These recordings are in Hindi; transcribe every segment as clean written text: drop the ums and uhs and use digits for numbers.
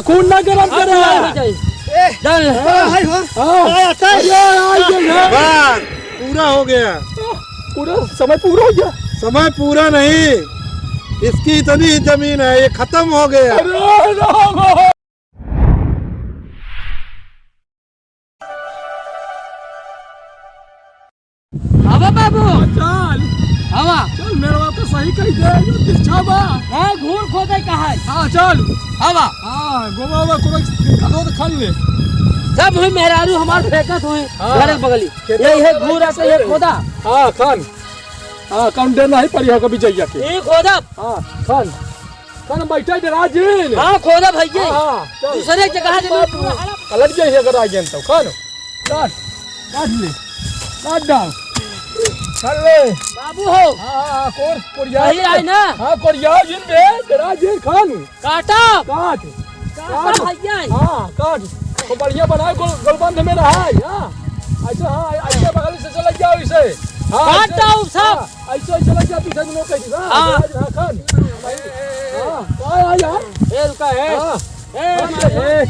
खून ना गरम करे। पूरा हो गया। पूरा समय पूरा हो गया। समय पूरा नहीं, इसकी इतनी जमीन है, ये खत्म हो गया। हवा बाबू चल हवा चल, मेरा बाप का सही कही दे। छाबा घूर खोदे का है। हाँ चल हवा गोवा हुआ कोनो खदो तो खान ले। सब हुई मेहरारू हमार फेंकत हुई घर के बगली। यही है घूर ऐसे ये खोदा। हाँ खान, हाँ कौन देना है परिया कभी जाइए के। ये खोदा। हाँ खान खान बैठा दे राजीन। हाँ खोदा भैया। हाँ चल दूसरे जगह अलग जाइए अगर आ गए तो खान काट काट ले, काट डाल कर ले बाबू हो। हाँ कोरिया सही आई ना। हाँ कोरिया जिन बे राजीन खान काटा काट काटा भैया। हाँ काट तो बढ़िया बनाए गोलबंद में रहा है। हाँ ऐसे, हाँ ऐसे बगल से चला जाओ इसे। हाँ काट दो सब। ऐसे चला जाओ पीछे में कह दी। हाँ हाँ खान हाँ यार ये रुका है। ए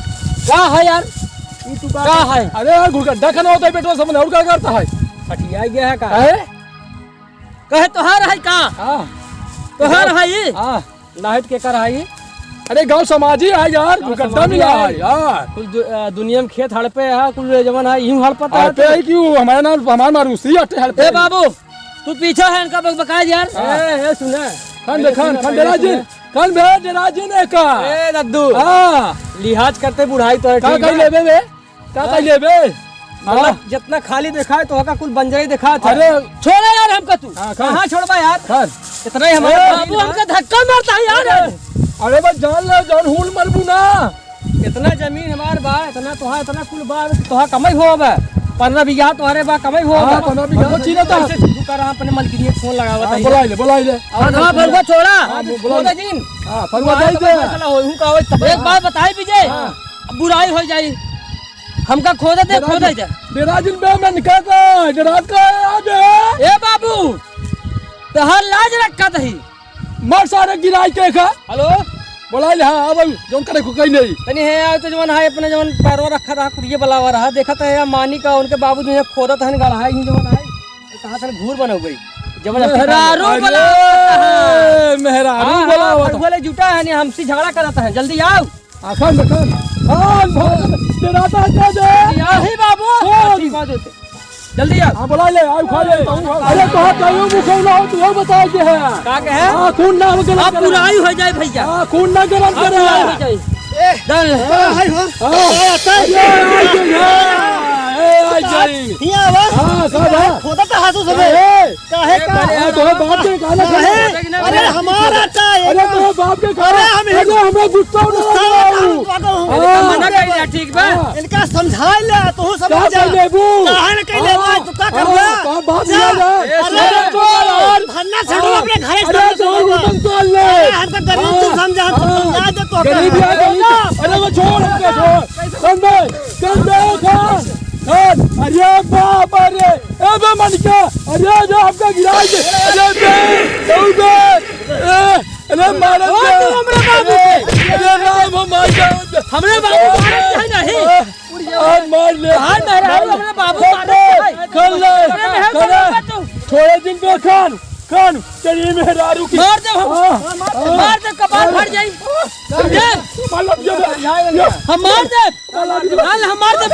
क्या है यार? तू क्या है? अरे गुड़गड्ढा खाना होता है बेटवा सब और क्या करता है। हटिया गया है का? है कहे तोहार है का? हाँ तोहार है ये? हाँ नाइट के कर है ये? अरे गांव समाजी है यार, गुड़गड्ढा मिला है यार। कुल दुनिया में खेत हड़पे है, कुल जमन है यूं हड़पता है। पे क्यों हमारे नाम हमारे मारूसी हटे हड़पे। ए बाबू तू पीछे है इनका बकाया यार। ए सुना खान डेराजिन खान बे डेराजिन है का। ए दद्दू हाँ लिहाज करते बुढ़ाई तो है। का कह लेबे बे, का कह लेबे। मतलब जितना खाली देखा है तो का कुल बंजरी देखा था। अरे छोड़ा यार हमका तू। हाँ, कहाँ छोड़बा यार? खान इतना ही हमारे बाबू हमका धक्का मारता है यार। अरे बस जान ले जान हुल मरबू ना। इतना जमीन हमार बा, इतना तोहार इतना कुल बा, तोहार कमाई हो बा 15 बीघा तोहरे बा कमाई हो बा। 15 बीघा चीना था। तू कर अपने मालकिन फोन लगावत है। बुला ले और ना फरवा छोड़ा। बोला दिन हां फरवा दे दे। एक बात बताई विजय, बुराई हो जाई हमका खोदा दे खोदा दे। डेराजिन बे मैं निकालता डेराज का आगे। ए बाबू तोहर लाज रखा दही मार सारे गिराई के का। हेलो बोला ले। हाँ अब जोन करे को कहीं नहीं तनी है आ तो जवन है अपने जवन पैरवा रखा रहा कुरिये बलावा रहा देखा तो है मानी का उनके बाबू जो खोदा था गला है जवन है कहां से घूर बन हो गई जवन मेहरारू मेहरारू बोले जुटा है नहीं हमसे झगड़ा करता है। जल्दी आओ आखान खान हां डेराता दे यही बाबू ठीक बात होते। जल्दी आओ। हां बुला ले आओ खा ले। अरे तो कहियो मुखो ना हो तू बता के है का के है। हां खून ना गरम अब बुराई हो जाए भैया। हां खून ना गरम करे हो जाए डल हां खोदा तो हाथों से काहे का तो बाप के गाना है। अरे हमारा आता है। अरे तो बाप के गाना हमरा गुस्सा मना कर ठीक बा इनका समझाई ले तो समझ जा। लेबू काहे न कह ले तू का करबा बात यार। अरे भन्ना छड़ो अपने घरे अरे तो ले हमका गरीब तू समझा दे तो गरीब अरे वो छोड़ खान। अरे बाप अरे ए मनका अरे जो आपका गिराज अरे बे अरे मार हमरे बाबू अरे राम मार हमरे बाबू मारत नहीं मार ले हां मेहरारू हमरे बाबू मारत कर ले थोड़े दिन पे खान चलिए मेहरारू की मार दे मार दे कपाल फट जाई समझे। हम मार दे हम मार दे।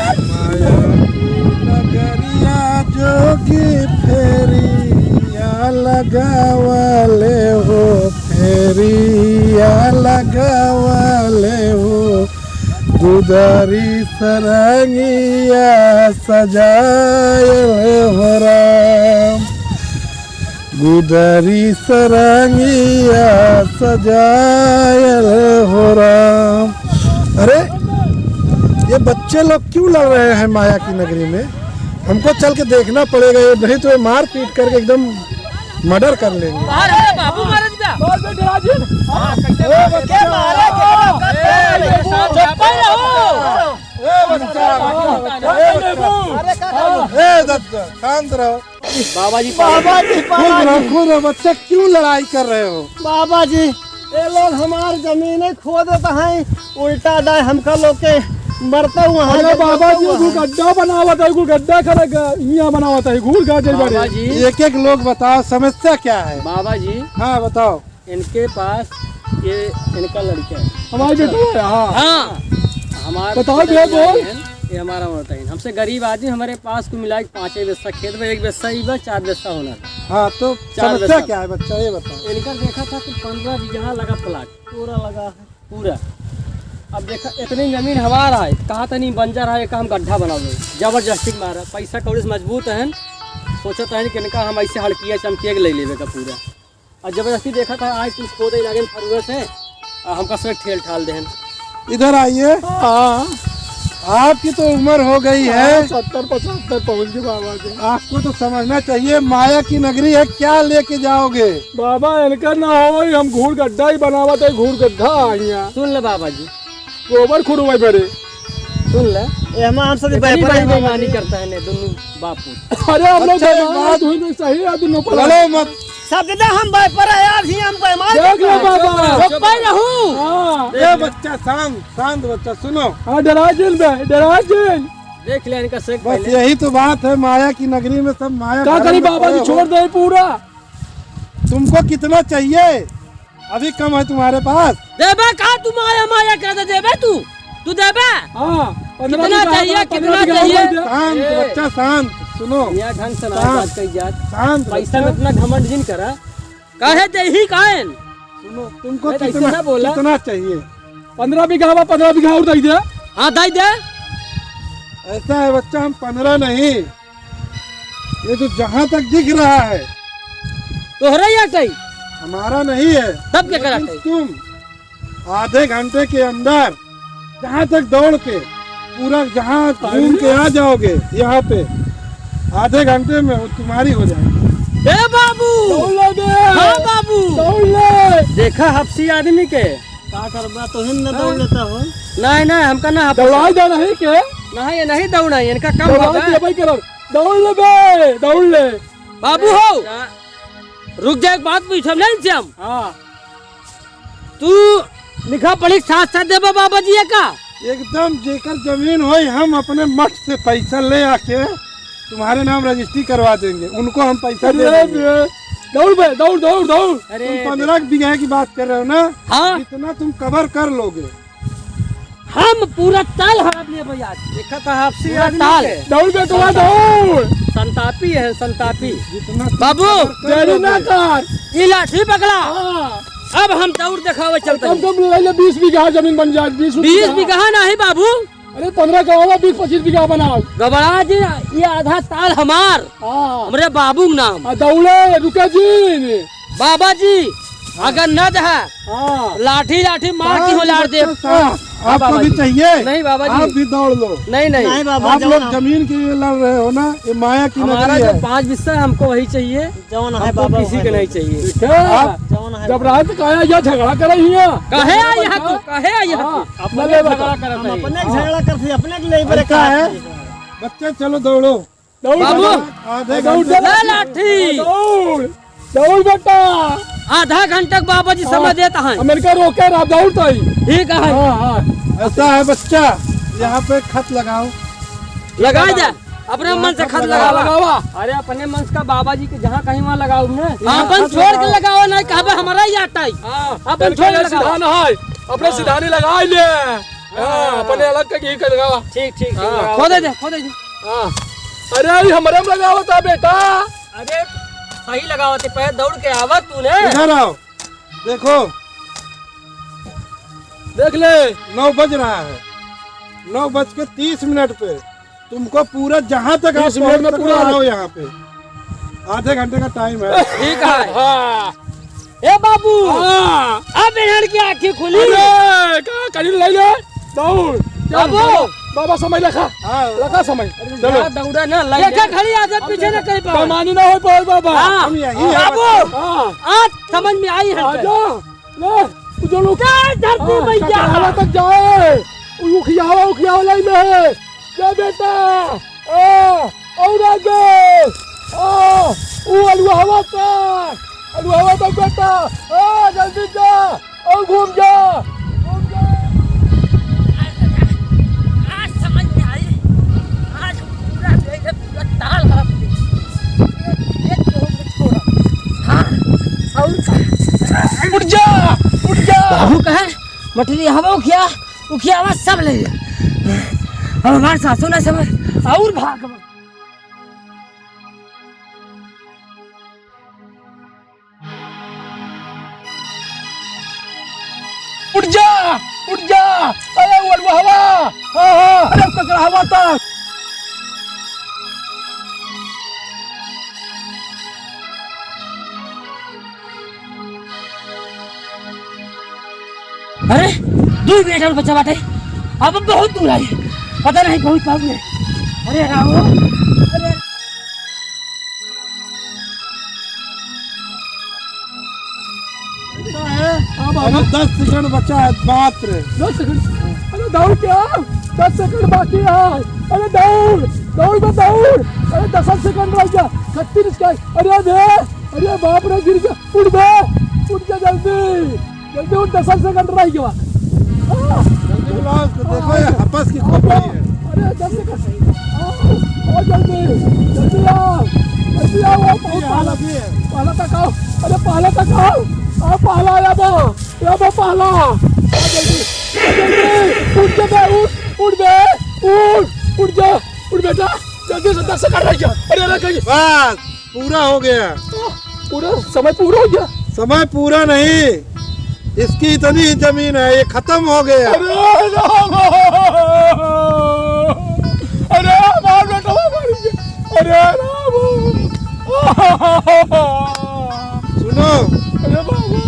नगरिया जोगी फेरिया लगावाले हो, फेरिया लगावाले हो, गुदरी सरंगिया सजाए हो राम, गुदरी सरंगिया सजाए हो राम। अरे ये बच्चे लोग क्यों लड़ रहे हैं माया की नगरी में? हमको चल के देखना पड़ेगा, नहीं तो ये मार पीट करके एकदम मर्डर कर लेंगे। बाबू मारत बा बोल बेटे राजीव के मारे शांत रहो बाबा जी खुद रहो, बच्चे क्यों लड़ाई कर रहे हो? बाबा जी ये लोग हमार जमीन खो देता है उल्टा दाए हमका लोग के मरता हुआ अरे बाबा जी एगो गड्ढा बनावत है, एगो गड्ढा करे यहाँ बनावत है, घूर गा जाई बाबा बड़े। जी एक एक लोग बताओ समस्या क्या है। बाबा जी हाँ बताओ। इनके पास ये इनका लड़का है। हमारी बेटा है। हाँ हाँ हमारा बताओ भैया बोल। ये हमारा औरत है। हमसे गरीब आदमी, हमारे पास को मिला 5 बिस्सा खेत में, 1 बिस्सा ही बस 4 बिस्सा होना था। हाँ तो चार समस्या बच्चा। क्या है बच्चा ये बताओ। इनका देखा था कि 15 बीघा लगा प्लाट पूरा लगा है पूरा। अब देखा इतनी जमीन हमारा है, कहा था नहीं बंजर है, एक हम गड्ढा बना दो, जबरदस्ती मारा, पैसा कौड़ी से मजबूत है, सोचा था कि इनका हम ऐसे हड़किया चमकिया के ले लेवे का पूरा। और जबरदस्ती देखा था आज कुछ खोदे लगे फरुआ से और हमका सब ठेल ठाल देहन। इधर आइए। हाँ आपकी तो उम्र हो गई है, 70-75 पहुँच गए बाबा जी। आपको तो समझना चाहिए माया की नगरी है, क्या लेके जाओगे। बाबा इनका ना हो, हम घूर गड्ढा ही बनावत है, घूर गड्ढा यहाँ सुन ले बाबा जी, गोबर खुड़वाई बड़े। सुन ले, ये हम हमसे भी इतनी बेहतर बड़ी है बेईमानी करता है ने दोनों बापू। अरे हम लोग अच्छा, एक बेईमान बात- हुई नहीं, सही है दोनों पर। लड़ो मत। सब दिन हम बेहतर है यार ही हम बेईमान देख लो बाबा। चुप ही रहूं। हाँ ये बच्चा शांत शांत बच्चा सुनो। हाँ डराजिल में डराजिल। देख ले इनका शेख बस पहले। यही तो बात है, माया की नगरी में सब माया। क्या घर करी में बाबा जी, खोए छोड़ हो। दे पूरा। तुमको कितना चाहिए? अभी कम है तुम्हारे पास। देबे का तू माया माया कर दे, देबे तू देबे। हाँ कितना चाहिए, कितना चाहिए? शांत बच्चा शांत सुनो। यहाँ ढंग से ना हाँ। बात कही जात। शांत पैसा में बच्चा, इतना घमंड जिन करा, काहे दे ही काहे। सुनो तुमको मैं तो ऐसे कितना ना बोला। कितना चाहिए? 15 बीघा 15 बीघा और दे दे। हाँ दाई दे। ऐसा है बच्चा, हम 15 नहीं, ये तो जहाँ तक दिख रहा है तोहरा या कही हमारा नहीं है। तब क्या करा लेकिन तुम आधे घंटे के अंदर जहाँ तक दौड़ के पूरा जहाँ घूम के आ जाओगे, यहाँ पे आधे घंटे में वो तुम्हारी हो जाएगी। ए बाबू। दौड़ ले बे। हाँ बाबू। दौड़ ले। देखा हफ्सी आदमी के। क्या करबा तो हिन न दौड़ लेता हो। नहीं नहीं हमका ना दौड़ाई दे नहीं के। नहीं ये नहीं दौड़ा, इनका कम दौड़ाई होगा। दे भाई करो। दौड़ ले बे, दौड़ ले। बाबू हो रुक जा, एक बात पूछम नहीं श्याम, हाँ तू लिखा पढ़ी साथ साथ देबा बाबा जी का। एकदम जेकर जमीन हो, हम अपने मठ से पैसा ले आके तुम्हारे नाम रजिस्ट्री करवा देंगे, उनको हम पैसा दे अरे देंगे। बे, दौड़ बे, दौड़ दौड़ दौड़। अरे तुम 15 बीघा की बात कर रहे हो ना, हाँ इतना तुम कवर कर लोगे। हम पूरा ताल हड़प लिए भैया। देखा था हफ्सी पूरा आदमी ताल। के। दौड़ बे तो दौड़। संतापी है संतापी। जितना तुम बाबू, cover कर देरी ना लोगे। कर। ये लाठी पकड़ा। हाँ अब हम दौड़ दिखावे चलते कम कम ले ले 20 बीघा जमीन बन जाए। 20 बीघा नहीं बाबू, अरे 15 का होगा, 20-25 बीघा बनाओ। गबड़ा जी ये आधा ताल हमार, हाँ हमरे बाबू के नाम। दौड़े रुके जी। बाबा जी अगर न दहा हाँ लाठी लाठी मार की हो लाड़ दे। आपको बाबा भी जी। चाहिए? नहीं बाबा जी। आप भी दौड़ लो। नहीं नहीं, नहीं बाबा आप लोग जमीन के लिए लड़ रहे हो ना, ये माया की हमारा नगरी जो है। 5 बिस्सा हमको वही चाहिए, जवन है हमको बाबा किसी के नहीं चाहिए। ठीक है। आप- जवन है जब रात का आया या झगड़ा करे हिया। कहे आई है तू, कहे आई है तू। हाँ, अपने ले बता। झगड़ा करत हम है। अपने के झगड़ा करते अपने के नहीं बड़े ऐसा है बच्चे, चलो दौड़ो। दौड़ बाबू। आधे दौड़ घंटे ले लाठी। दौड़ दौड़ बेटा। आधा घंटा बाबा जी समय देता है। अमेरिका रोके रहा, दौड़ता ही। ठीक है हाँ हाँ ऐसा है बच्चा, यहाँ पे खत लगाओ। लगा जा, अपने मन से खत लगा लगावा। लगावा। अरे अपने मन से का बाबा जी के जहाँ कहीं वहाँ लगाओ ने। अपन छोड़ के लगाओ नहीं, कहबे हमारा ही आता है। अपन छोड़ के लगाओ। सिधान है, अपने सिधानी लगा ले। हाँ अपने अलग का घी कर लगावा। ठीक ठीक हाँ, खोदे दे खोदे दे। हाँ अरे हमारे में लगावा था बेटा। अरे सही लगावते पैर दौड़ के आवा तूने। इधर आओ, देखो देख ले 9 बज रहा है। 9:30 पे तुमको पूरा जहाँ तक आप 30 मिनट में पहुँच पूरा सको आओ यहाँ पे। आधे घंटे का टाइम है। ठीक है। हाँ ए बाबू हाँ अब इधर की आंखें खुली। अरे कहाँ कहीं ले ले दौड़। बाबू। बाबा समय लखा हाँ लखा समय। चलो दौड़ा ना लग जा खड़ी आगे पीछे न कहीं पाओ। बेमानी ना हो पाए बाबा। हाँ हम यही है बाबू हाँ आज समझ में आई है। आजा ले तू जो लोग धरती मैया हाँ, तक जाए उखियावा ले ले जा बेटा। और आगे अलुआ हवा तक बेटा। जल्दी जा और घूम जा। आज समझ में आई, आज पूरा देख पूरा ताल हरा पड़ी। एक तो हम छोड़ा। हाँ और उठ जा उठ जा। बाबू कहे मटरी हवा उखिया आवाज सब ले लिया। अब हमारे सासू ने समझ और भाग उठ जा उठ जा। अरे वो हवा। हाँ हाँ अरे ककड़ा हवा तक। अरे 2 मिनट और बचा बाटे। अब बहुत दूर आई, पता नहीं पहुंच पाऊंगे। अरे रामो अरे अब 10 सेकंड बचा है मात्र। 10 सेकंड। अरे दौड़ क्या 10 सेकंड बाकी है। अरे दौड़ दौड़ में दौड़। अरे 10 सेकंड रह गया। 36 का। अरे दे अरे बाप रे गिर गया। उठ बे उठ जा जल्दी जल्दी उठ। 10 सेकंड रह गया। जल्दी बुलाओ उसको, देखो ये आपस की खोपड़ी है। अरे 10 सेकंड आओ जल्दी जल्दी आओ जल्दी आओ। पहला तक आओ। अरे पहला तक आओ। पहला आया बो पहला। जल्दी जल्दी उठ जा बे उठ बे उठ जा उठ बेटा जल्दी से। 10 सेकंड रह गया। अरे अरे कहीं बस पूरा हो गया। पूरा समय पूरा हो गया। समय पूरा नहीं, इसकी इतनी ही जमीन है, ये खत्म हो गया। अरे राम अरे हमारा बेटा मर गया। अरे राम सुनो, अरे बाबा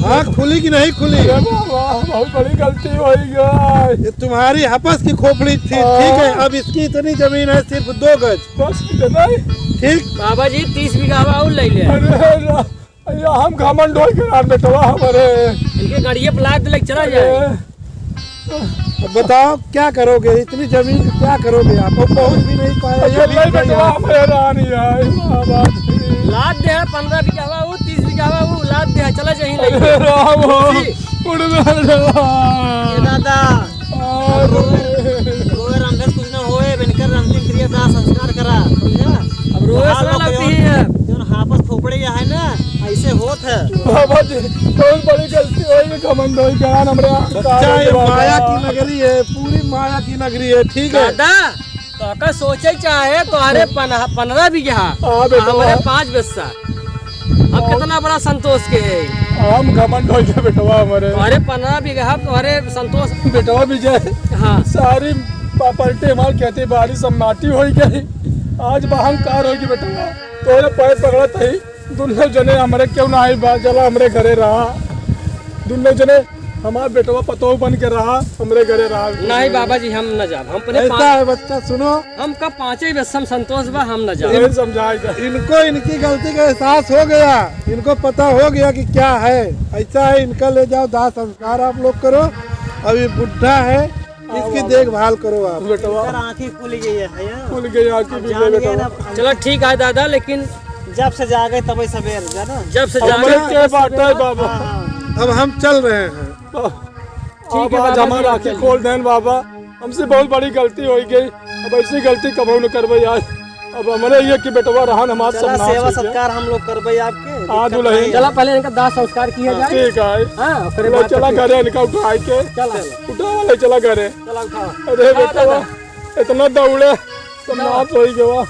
आँख खुली कि नहीं खुली? अरे बाबा बहुत बड़ी गलती हो गई। ये तुम्हारी आपस की खोपड़ी थी, ठीक है। अब इसकी इतनी जमीन है, सिर्फ 2 गज। बस नहीं ठीक। बाबा जी 30 बीघा हवा और ले ले। अरे हम घमंड हो के नाम बेटवा हमारे इनके गाड़िए प्लाट दिलक चला जाए। अब बताओ क्या करोगे? इतनी जमीन क्या करोगे आप? अब पहुंच भी नहीं पाए। ये भी बेटवा हमारे रानी है बाबा जी। लाद दे 15 बीघा हवा वो 30 बीघा हवा वो लाद दे चला जाए। अरे राम उड़ दादा रोए रामधन कुछ न होए, बनकर अंतिम क्रिया दाह संस्कार करा, समझा? अब रोए सरा लगती है। जो हापस खोपड़े है ना, ऐसे होत है। बाबा जी बहुत बड़ी गलती हुई। घमंड हो गया हमरे। बच्चा, ये माया की नगरी है, पूरी माया की नगरी है, ठीक है। दादा तो का सोचे चाहे तुम्हारे 15 बीघा हाँ बेटा। हमारे 5 बिस्सा। अब कितना बड़ा संतोष के है। हम घमंड हो गया बेटवा हमारे। तुम्हारे 15 बीघा तुम्हारे संतोष। बेटवा विजय हाँ सारी प्रॉपर्टी हमारी खेती बाड़ी सब माटी हो गई। आज अहंकार होगी बेटवा। तोरे पैर पकड़त ही दुनिया जने हमारे क्यों ना आई बात जला हमरे घरे रहा। दुनिया जने हमारा बेटवा पतोह बन के रहा, हमरे घरे रहा। नहीं बाबा जी हम न जाब। हम अपने ऐसा है बच्चा, सुनो, हम का 5 ही बिस्सा संतोष बा हम न जाब। यही समझाएगा। इनको इनकी गलती का एहसास हो गया, इनको पता हो गया कि क्या है। ऐसा है, इनका ले जाओ दाह संस्कार आप लोग करो। अब ये बुढ़ा है, इसकी देखभाल करो आप। बेटवा आँखें खुल गई है खुल गई आँखें भी जान गए ना। बेटवा। चलो ठीक है दादा, लेकिन जब से जागे तब सवेर जाना। जब से हमरे जागे के बात है बाबा। अब हम चल रहे हैं। ठीक है आज हमारी आँखें खोल दें बाबा। हमसे बहुत बड़ी गलती हो गई। अब ऐसी गलती कबो न करबे आज। अब हमारे ये कि बेटवा रहन हमारे सब चला नाश सेवा हो गया। सत्कार हम लोग करबे आपके। हाँ दुल्हन चला पहले इनका दाह संस्कार किया जाए। ठीक है। हाँ फिर चला चला घरे इनका उठाए के चला उठा वाले चला घरे। चला उठाओ। अरे बेटवा इतना दौड़े सब नाश हो गया।